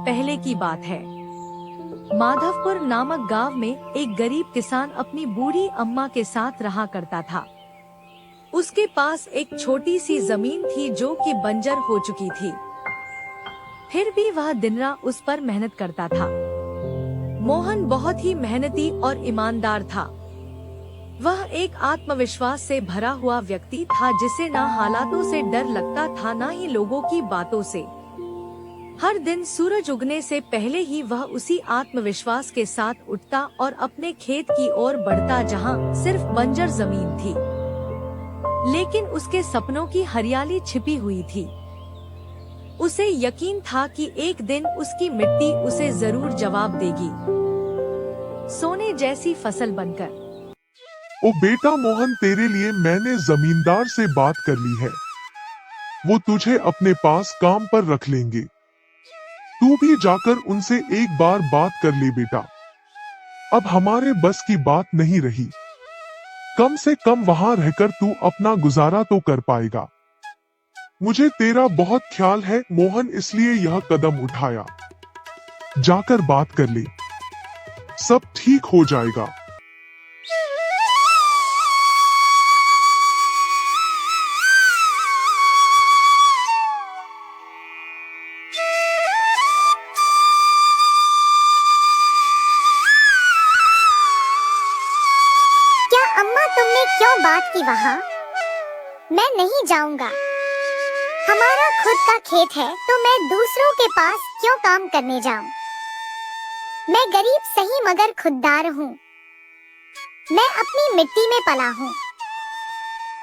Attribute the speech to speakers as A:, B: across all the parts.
A: पहले की बात है। माधवपुर नामक गांव में एक गरीब किसान अपनी बूढ़ी अम्मा के साथ रहा करता था। उसके पास एक छोटी सी जमीन थी जो कि बंजर हो चुकी थी। फिर भी वह दिन रात उस पर मेहनत करता था। मोहन बहुत ही मेहनती और ईमानदार था। वह एक आत्मविश्वास से भरा हुआ व्यक्ति था जिसे न हालातों से डर लगता था न ही लोगों की बातों से। हर दिन सूरज उगने से पहले ही वह उसी आत्मविश्वास के साथ उठता और अपने खेत की ओर बढ़ता जहां सिर्फ बंजर जमीन थी, लेकिन उसके सपनों की हरियाली छिपी हुई थी। उसे यकीन था कि एक दिन उसकी मिट्टी उसे जरूर जवाब देगी, सोने जैसी फसल बनकर।
B: ओ बेटा मोहन, तेरे लिए मैंने जमींदार से बात कर ली है। वो तुझे अपने पास काम पर रख लेंगे। तू भी जाकर उनसे एक बार बात कर ले बेटा। अब हमारे बस की बात नहीं रही। कम से कम वहां रहकर तू अपना गुजारा तो कर पाएगा। मुझे तेरा बहुत ख्याल है मोहन, इसलिए यह कदम उठाया। जाकर बात कर ले, सब ठीक हो जाएगा।
C: अम्मा, तुमने क्यों बात की वहाँ? मैं नहीं जाऊंगा। हमारा खुद का खेत है तो मैं दूसरों के पास क्यों काम करने जाऊं? मैं गरीब सही मगर खुददार हूँ। मैं अपनी मिट्टी में पला हूँ,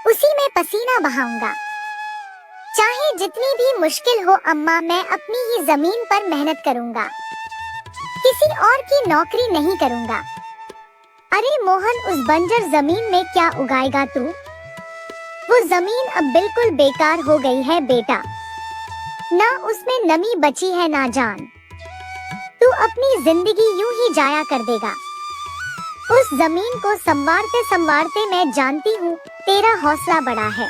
C: उसी में पसीना बहाऊंगा। चाहे जितनी भी मुश्किल हो अम्मा, मैं अपनी ही जमीन पर मेहनत करूंगा। किसी और की नौकरी नहीं करूंगा। अरे मोहन, उस बंजर जमीन में क्या उगाएगा तू? वो जमीन अब बिल्कुल बेकार हो गई है बेटा। ना उसमें नमी बची है ना जान। तू अपनी जिंदगी यूं ही जाया कर देगा। उस जमीन को संवारते संवारते मैं जानती हूँ तेरा हौसला बड़ा है,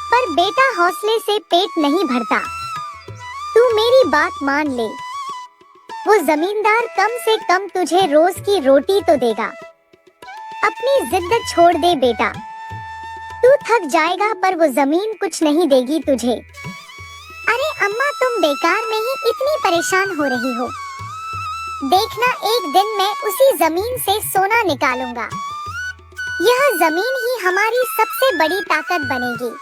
C: पर बेटा हौसले से पेट नहीं भरता। तू मेरी बात मान ले। वो जमींदार कम से कम तुझे रोज की रोटी तो देगा। अपनी जिद छोड़ दे बेटा। तू थक जाएगा पर वो जमीन कुछ नहीं देगी तुझे। अरे अम्मा, तुम बेकार में ही इतनी परेशान हो रही हो। देखना, एक दिन मैं उसी जमीन से सोना निकालूंगा। यह जमीन ही हमारी सबसे बड़ी ताकत बनेगी।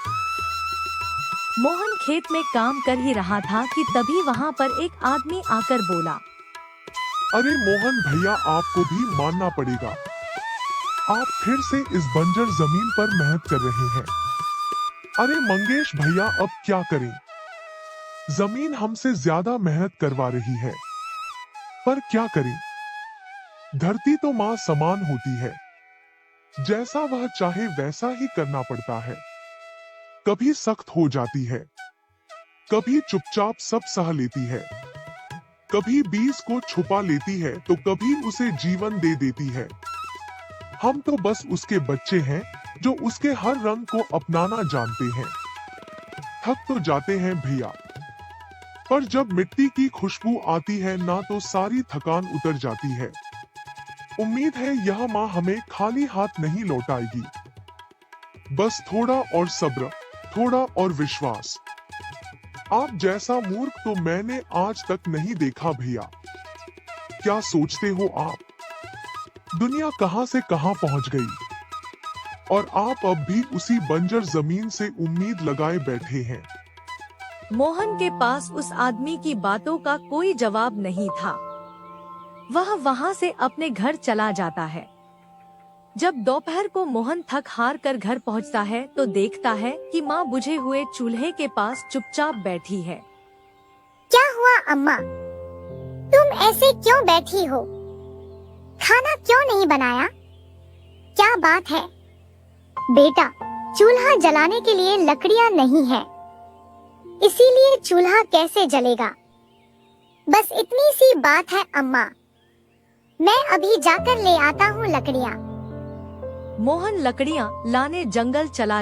A: मोहन खेत में काम कर ही रहा था कि तभी वहाँ पर एक आदमी आकर बोला,
B: अरे मोहन भैया, आपको भी मानना पड़ेगा। आप फिर से इस बंजर जमीन पर मेहनत कर रहे हैं। अरे मंगेश भैया, अब क्या करें? जमीन हमसे ज्यादा मेहनत करवा रही है, पर क्या करें? धरती तो माँ समान होती है, जैसा वह चाहे वैसा ही करना पड़ता है। कभी सख्त हो जाती है, कभी चुपचाप सब सह लेती है, कभी बीज को छुपा लेती है तो कभी उसे जीवन दे देती है। हम तो बस उसके बच्चे हैं जो उसके हर रंग को अपनाना जानते हैं। थक तो जाते हैं भैया, पर जब मिट्टी की खुशबू आती है ना तो सारी थकान उतर जाती है। उम्मीद है यह माँ हमें खाली हाथ नहीं लौटाएगी। बस थोड़ा और सब्र, थोड़ा और विश्वास। आप जैसा मूर्ख तो मैंने आज तक नहीं देखा भैया। क्या सोचते हो आप? दुनिया कहां से कहां पहुंच गई और आप अब भी उसी बंजर जमीन से उम्मीद लगाए बैठे हैं।
A: मोहन के पास उस आदमी की बातों का कोई जवाब नहीं था। वह वहां से अपने घर चला जाता है। जब दोपहर को मोहन थक हार कर घर पहुंचता है तो देखता है कि माँ बुझे हुए चूल्हे के पास चुपचाप बैठी है।
C: क्या हुआ अम्मा? तुम ऐसे क्यों बैठी हो? खाना क्यों नहीं बनाया? क्या बात है? बेटा, चूल्हा जलाने के लिए लकड़ियाँ नहीं है, इसीलिए चूल्हा कैसे जलेगा? बस इतनी सी बात है अम्मा। मैं अभी जाकर ले आता हूँ लकड़ियाँ।
A: मोहन लकड़ियाँ लाने जंगल चला